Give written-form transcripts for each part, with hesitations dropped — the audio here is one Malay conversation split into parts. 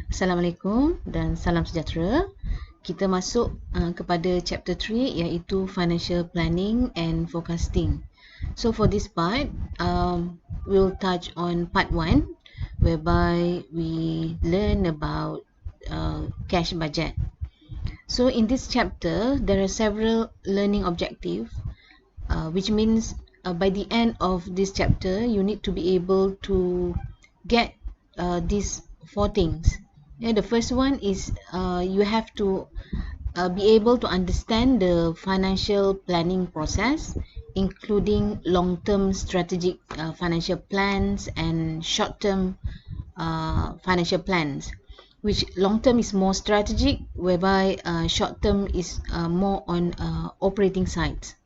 Assalamualaikum dan salam sejahtera. Kita masuk kepada chapter 3 iaitu financial planning and forecasting. So for this part, we'll touch on part 1 whereby we learn about cash budget. So in this chapter, there are several learning objectives, which means by the end of this chapter, you need to be able to get these 4 things. The first one is you have to be able to understand the financial planning process, including long-term strategic financial plans and short-term financial plans. Which long-term is more strategic, whereby short-term is more on operating sides.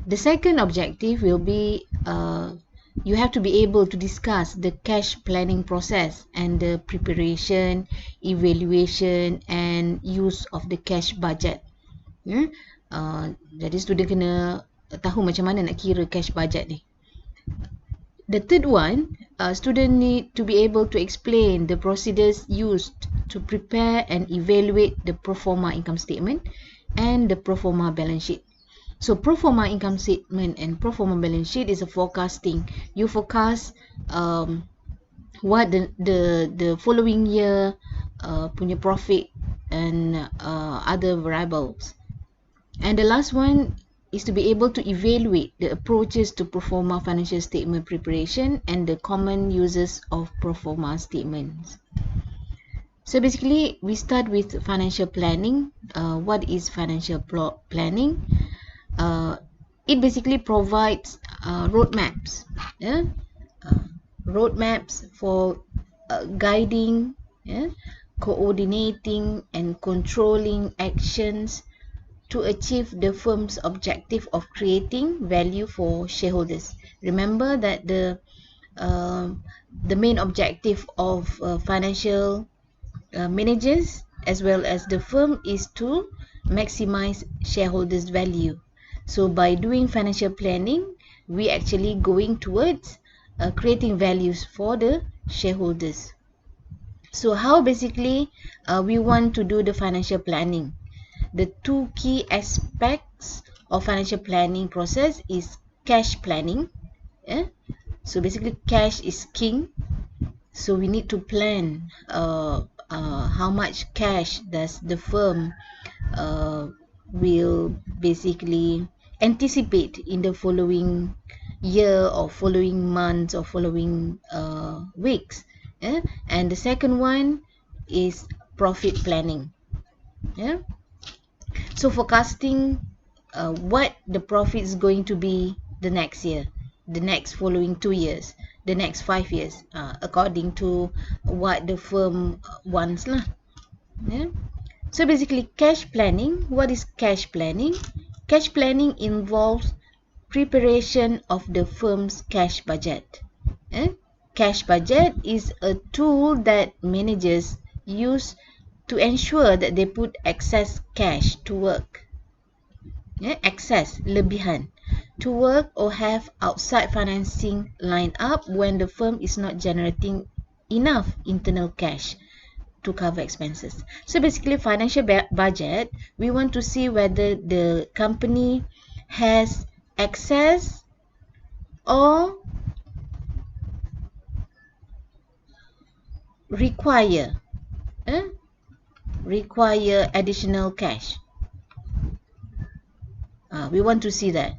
The second objective will be you have to be able to discuss the cash planning process and the preparation, evaluation and use of the cash budget. Jadi student kena tahu macam mana nak kira cash budget ni. The third one, student need to be able to explain the procedures used to prepare and evaluate the pro forma income statement and the pro forma balance sheet. So pro forma income statement and pro forma balance sheet is a forecasting. You forecast what the following year punya profit and other variables. And the last one is to be able to evaluate the approaches to pro forma financial statement preparation and the common uses of pro forma statements. So basically, we start with financial planning. What is financial planning? It basically provides roadmaps, roadmaps for guiding, coordinating and controlling actions to achieve the firm's objective of creating value for shareholders. Remember that the main objective of financial managers as well as the firm is to maximize shareholders' value. So by doing financial planning, we actually going towards creating values for the shareholders. So how basically we want to do the financial planning? The two key aspects of financial planning process is cash planning. So basically cash is king. So we need to plan how much cash does the firm will basically anticipate in the following year or following months or following weeks. And the second one is profit planning. So forecasting what the profit is going to be the next year, the next following 2 years, the next 5 years, according to what the firm wants lah. So basically cash planning. What is cash planning? Cash planning involves preparation of the firm's cash budget. Cash budget is a tool that managers use to ensure that they put excess cash to work. Excess, lebihan, to work or have outside financing lined up when the firm is not generating enough internal cash to cover expenses. So basically financial budget, we want to see whether the company has excess or require additional cash. We want to see that.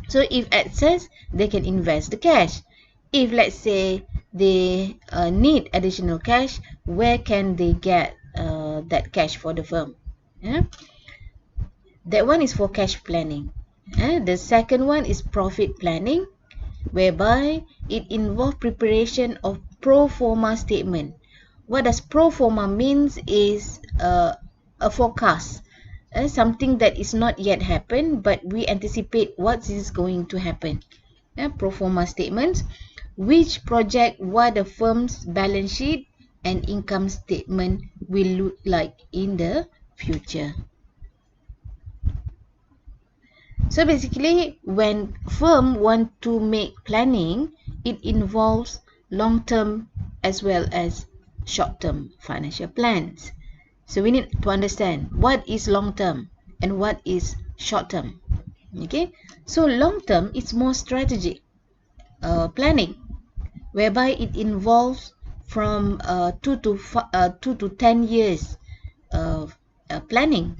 So if excess, they can invest the cash. If let's say they need additional cash, where can they get that cash for the firm? That one is for cash planning. The second one is profit planning, whereby it involves preparation of pro forma statement. What does pro forma means is a forecast, something that is not yet happened, but we anticipate what is going to happen. Pro forma statements, which project what the firm's balance sheet and income statement will look like in the future. So basically, when firm want to make planning, it involves long-term as well as short-term financial plans. So we need to understand what is long-term and what is short-term. Okay, so long-term is more strategic planning, whereby it involves from 2 to 10 years of planning.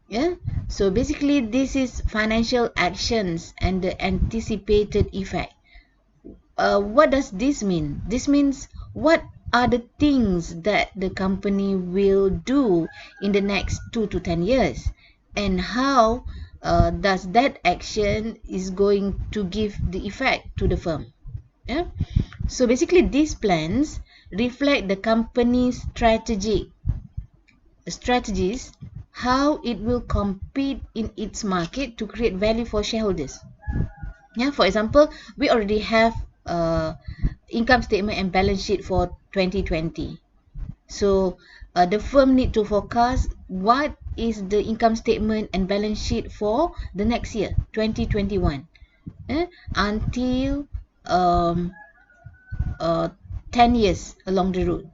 Yeah, so basically this is financial actions and the anticipated effect. What does this mean? This means what are the things that the company will do in the next 2 to 10 years, and how does that action is going to give the effect to the firm. Yeah, so basically these plans reflect the company's strategies, how it will compete in its market to create value for shareholders. Yeah, for example, we already have income statement and balance sheet for 2020. So the firm need to forecast what is the income statement and balance sheet for the next year, 2021, until um, uh, 10 years along the road.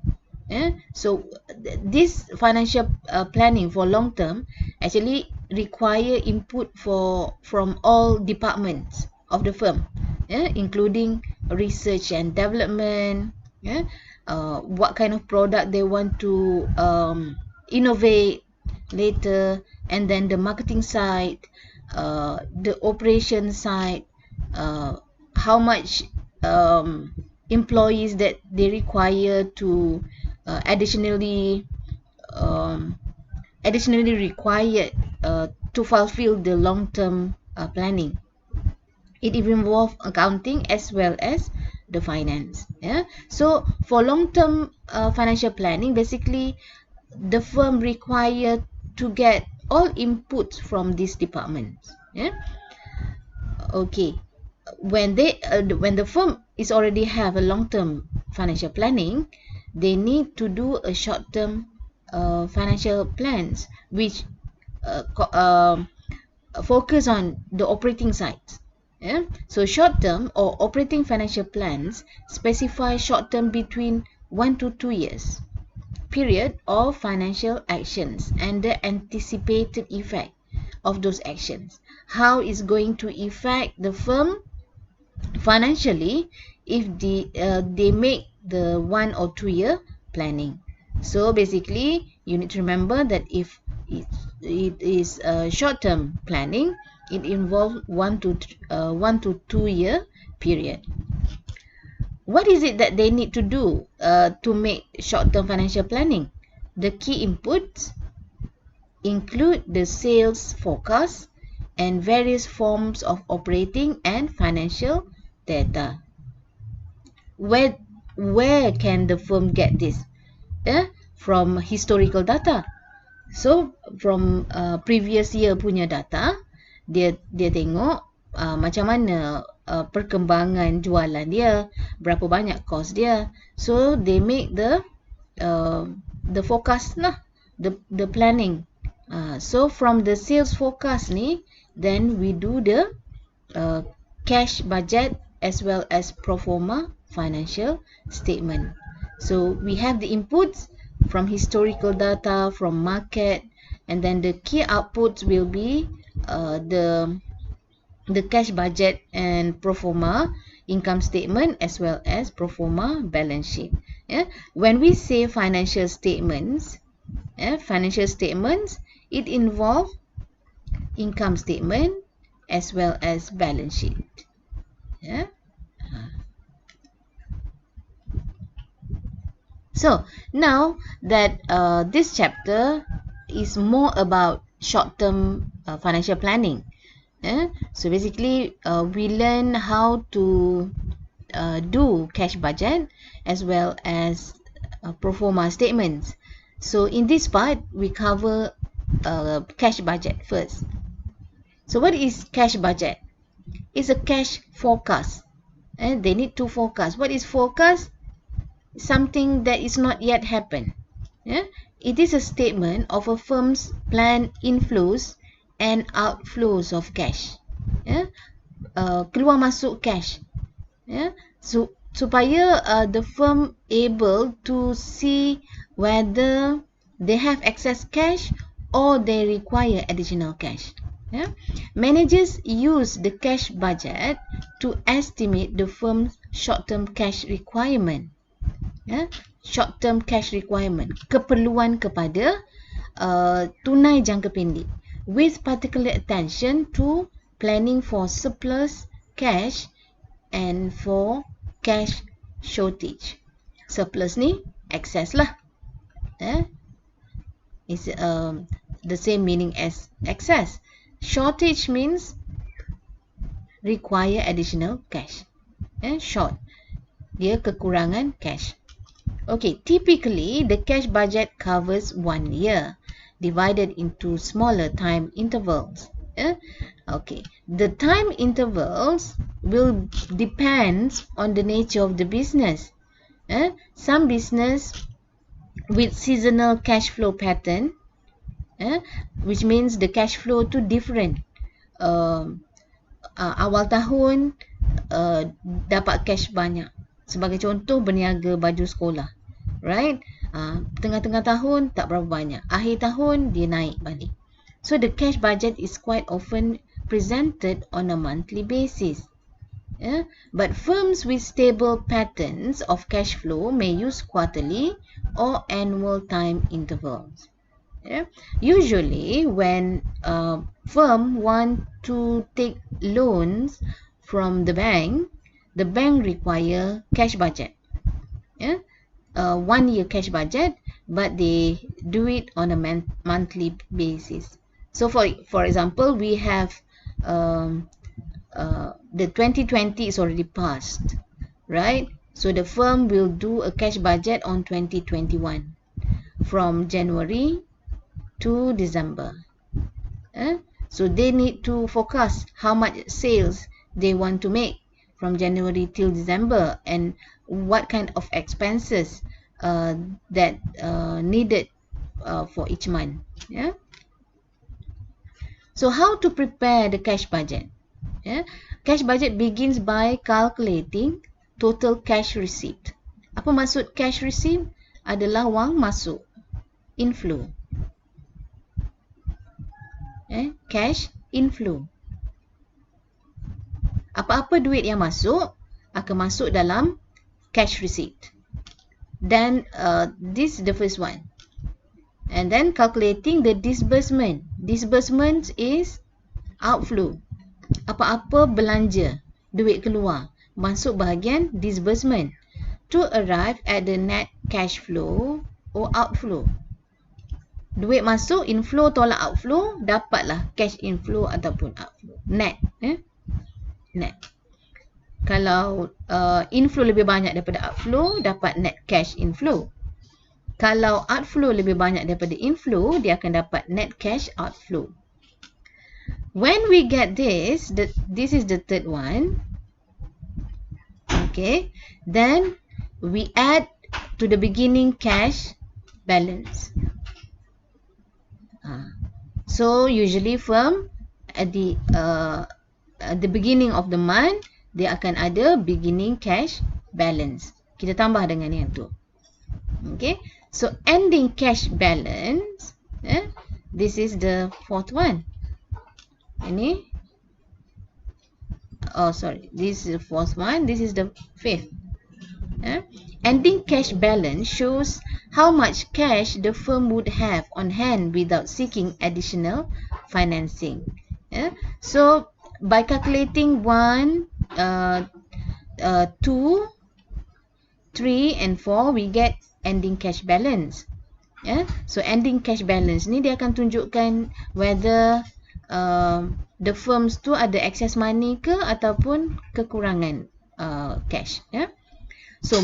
So this financial planning for long term actually require input from all departments of the firm, including research and development, what kind of product they want to innovate later, and then the marketing side, the operation side, how much employees that they require to additionally um, additionally required to fulfill the long-term planning. It involves accounting as well as the finance. Yeah. So for long-term financial planning, basically the firm required to get all inputs from these departments. Yeah. Okay. When the firm is already have a long-term financial planning, they need to do a short-term financial plans, which focus on the operating side. Yeah? So short-term or operating financial plans specify short-term between 1 to 2 years period of financial actions and the anticipated effect of those actions. How is going to affect the firm financially if they make the 1 or 2 year planning. So basically you need to remember that if it is a short-term planning, it involves 1 to 2 year period. What is it that they need to do to make short-term financial planning? The key inputs include the sales forecast and various forms of operating and financial data. Where can the firm get this? From historical data. So from previous year punya data, dia tengok macam mana perkembangan jualan dia, berapa banyak cost dia. So they make the forecast lah, the planning. So from the sales forecast ni, then we do the cash budget as well as pro forma financial statement. So we have the inputs from historical data, from market, and then the key outputs will be the cash budget and pro forma income statement as well as pro forma balance sheet. Yeah? When we say financial statements, it involves income statement as well as balance sheet. Yeah? So now that this chapter is more about short-term financial planning. So basically we learn how to do cash budget as well as pro forma statements. So in this part we cover cash budget first. So what is cash budget? It's a cash forecast. They need to forecast. What is forecast? Something that is not yet happened. Yeah? It is a statement of a firm's planned inflows and outflows of cash. Yeah? Keluar masuk cash. Yeah? So supaya the firm able to see whether they have excess cash or they require additional cash. Yeah? Managers use the cash budget to estimate the firm's short-term cash requirement. Yeah? Short-term cash requirement, keperluan kepada tunai jangka pendek, with particular attention to planning for surplus cash and for cash shortage. Surplus ni excess lah. It's the same meaning as excess. Shortage means require additional cash. Short, dia kekurangan cash. Okay, typically the cash budget covers 1 year, divided into smaller time intervals. Okay, the time intervals will depend on the nature of the business. Some business with seasonal cash flow pattern, which means the cash flow tu different. Awal tahun dapat cash banyak. Sebagai contoh, berniaga baju sekolah. Right? Tengah-tengah tahun tak berapa banyak. Akhir tahun dia naik balik. So the cash budget is quite often presented on a monthly basis. But firms with stable patterns of cash flow may use quarterly or annual time intervals. Usually when a firm want to take loans from the bank require cash budget. 1 year cash budget, but they do it on a monthly basis. So for example, we have the 2020 is already passed, right? So the firm will do a cash budget on 2021 from January to December. So they need to forecast how much sales they want to make from January till December, and what kind of expenses that needed for each month. So how to prepare the cash budget? Cash budget begins by calculating total cash receipt. Apa maksud cash receipt? Adalah wang masuk, inflow. Cash inflow. Apa-apa duit yang masuk akan masuk dalam cash receipt. Then this is the first one. And then calculating the disbursement. Disbursement is outflow. Apa-apa belanja, duit keluar, masuk bahagian disbursement to arrive at the net cash flow or outflow. Duit masuk, inflow tolak outflow, dapatlah cash inflow ataupun outflow. Net. Net. Kalau inflow lebih banyak daripada outflow, dapat net cash inflow. Kalau outflow lebih banyak daripada inflow, dia akan dapat net cash outflow. When we get this, this is the third one. Okay. Then we add to the beginning cash balance. So usually firm at the beginning of the month, dia akan ada beginning cash balance. Kita tambah dengan yang tu. Okay. So ending cash balance, this is the fourth one. Ini, this is the fourth one. This is the fifth. Ending cash balance shows how much cash the firm would have on hand without seeking additional financing. So by calculating 1, 2, 3 and 4, we get ending cash balance. So ending cash balance ni dia akan tunjukkan whether the firms tu ada excess money ke ataupun kekurangan cash. So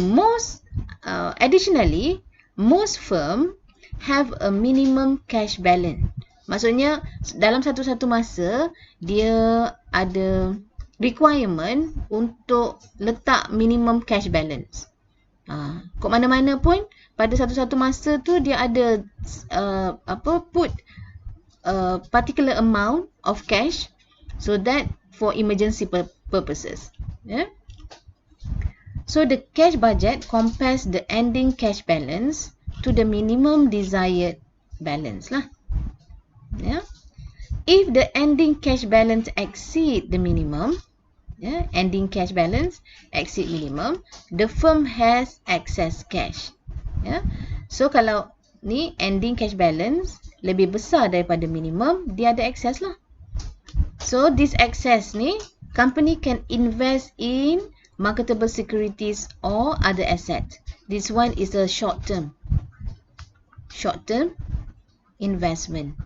additionally, most firm have a minimum cash balance. Maksudnya dalam satu-satu masa dia ada requirement untuk letak minimum cash balance. Kok mana-mana pun pada satu-satu masa tu dia ada put particular amount of cash so that for emergency purposes. So the cash budget compares the ending cash balance to the minimum desired balance lah. Yeah. If the ending cash balance exceed the minimum, ending cash balance exceed minimum, the firm has excess cash. So kalau ni ending cash balance lebih besar daripada minimum, dia ada excess lah. So this excess ni, company can invest in marketable securities or other assets. This one is a short-term investment.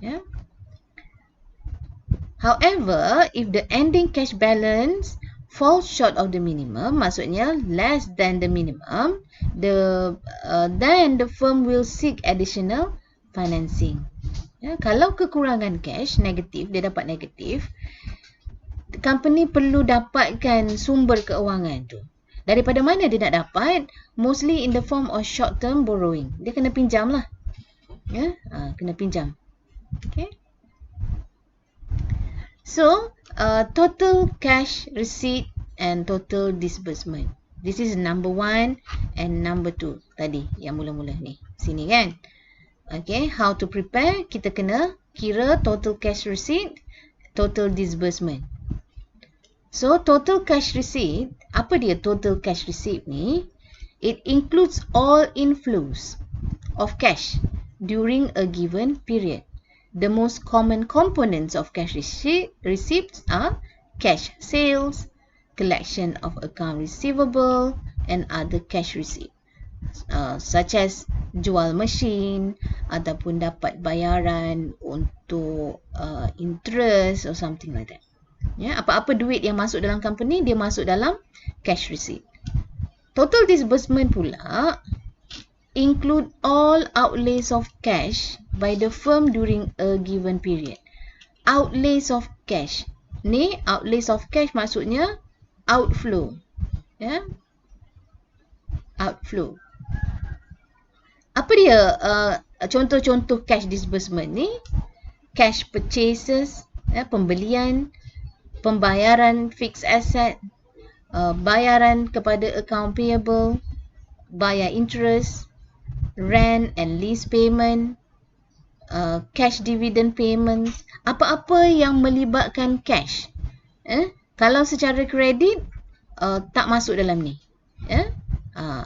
Yeah. However, if the ending cash balance falls short of the minimum, maksudnya less than the minimum, then the firm will seek additional financing. Kalau kekurangan cash negatif, dia dapat negatif, company perlu dapatkan sumber keuangan tu. Daripada mana dia nak dapat? Mostly in the form of short term borrowing. Dia kena pinjam lah. Kena pinjam. Okay. So, total cash receipt and total disbursement. This is number 1 and number 2 tadi yang mula-mula ni. Sini kan? Okay, how to prepare? Kita kena kira total cash receipt, total disbursement. So, total cash receipt, apa dia total cash receipt ni? It includes all inflows of cash during a given period. The most common components of cash receipts are cash sales, collection of account receivable, and other cash receipt. Such as jual mesin ataupun dapat bayaran untuk interest or something like that. Apa-apa duit yang masuk dalam company, dia masuk dalam cash receipt. Total disbursement pula include all outlays of cash by the firm during a given period. Outlays of cash. Ni outlays of cash maksudnya outflow. Outflow. Apa dia contoh-contoh cash disbursement ni? Cash purchases, pembelian, pembayaran fixed asset, bayaran kepada account payable, bayar interest, rent and lease payment, cash dividend payments, apa-apa yang melibatkan cash. Kalau secara kredit, tak masuk dalam ni.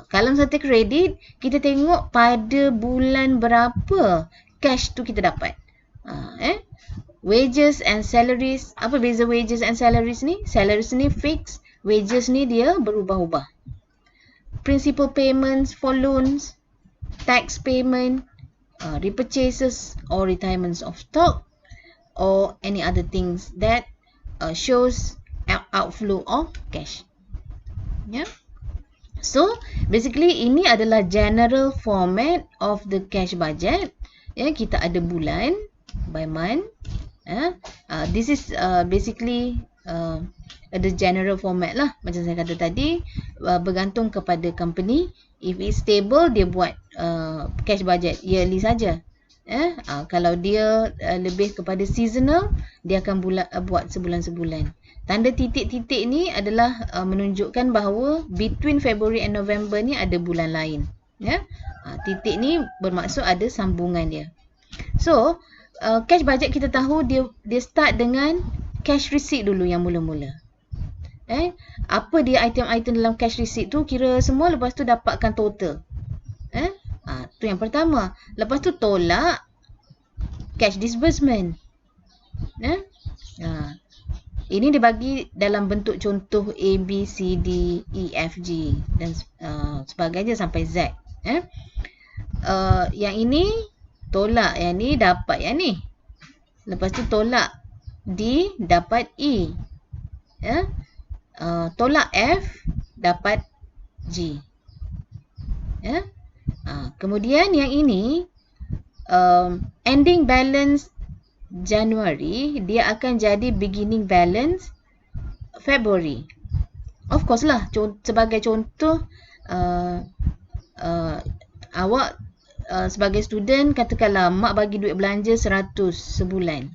Kalau secara kredit, kita tengok pada bulan berapa cash tu kita dapat. Wages and salaries. Apa beza wages and salaries ni? Salaries ni fix, wages ni dia berubah-ubah. Principal payments for loans, tax payment, repurchases or retirements of stock, or any other things that shows outflow of cash. So, basically ini adalah general format of the cash budget. Kita ada bulan, by month. This is basically the general format lah. Macam saya kata tadi, bergantung kepada company. If it's stable, dia buat cash budget yearly saja. Kalau dia lebih kepada seasonal, dia akan buat sebulan-sebulan. Tanda titik-titik ni adalah menunjukkan bahawa between February and November ni ada bulan lain. Titik ni bermaksud ada sambungan dia. So, cash budget kita tahu dia start dengan cash receipt dulu yang mula-mula. Apa dia item-item dalam cash receipt tu, kira semua, lepas tu dapatkan total. Tu yang pertama. Lepas tu tolak cash disbursement. Ini dibagi dalam bentuk contoh A, B, C, D, E, F, G dan sebagainya sampai Z. Yang ini tolak, yang ni dapat yang ni. Lepas tu tolak D, dapat E. Tolak F, dapat G. Kemudian yang ini ending balance January, dia akan jadi beginning balance February. Of course lah, sebagai contoh, awak sebagai student, katakanlah mak bagi duit belanja 100 sebulan.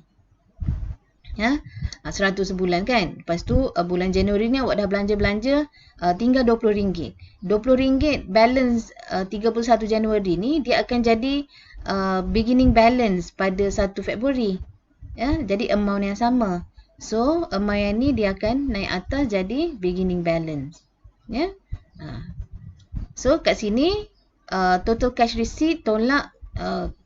Ya, 100 sebulan kan. Lepas tu bulan Januari ni awak dah belanja-belanja tinggal RM20. RM20 balance 31 Januari ni dia akan jadi beginning balance pada 1 Februari. Ya, jadi amount yang sama. So, amount yang ni dia akan naik atas jadi beginning balance. Ya. So, kat sini total cash receipt tolak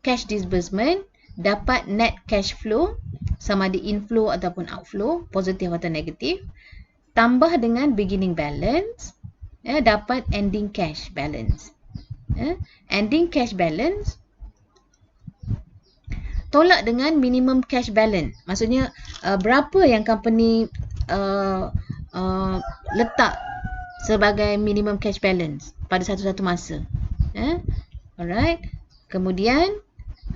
cash disbursement dapat net cash flow sama ada inflow ataupun outflow, positif atau negatif, tambah dengan beginning balance, ya, dapat ending cash balance. Ya. Ending cash balance tolak dengan minimum cash balance. Maksudnya berapa yang company letak sebagai minimum cash balance pada satu-satu masa. Alright. Kemudian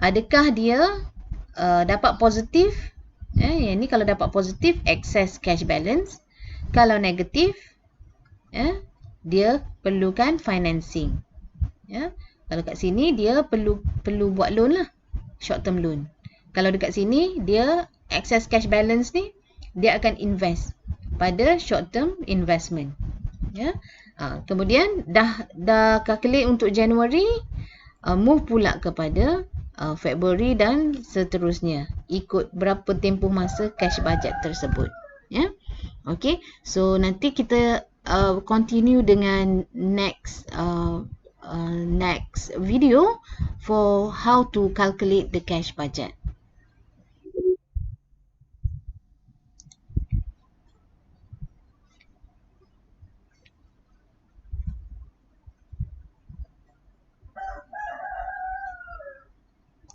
adakah dia dapat positif? Yang ni kalau dapat positif, excess cash balance. Kalau negatif, dia perlukan financing. Kalau kat sini dia perlu buat loan lah, short term loan. Kalau dekat sini dia excess cash balance ni dia akan invest pada short term investment. Kemudian dah calculate untuk Januari, move pula kepada Februari dan seterusnya, ikut berapa tempoh masa cash budget tersebut. Okay, so nanti kita continue dengan next video for how to calculate the cash budget.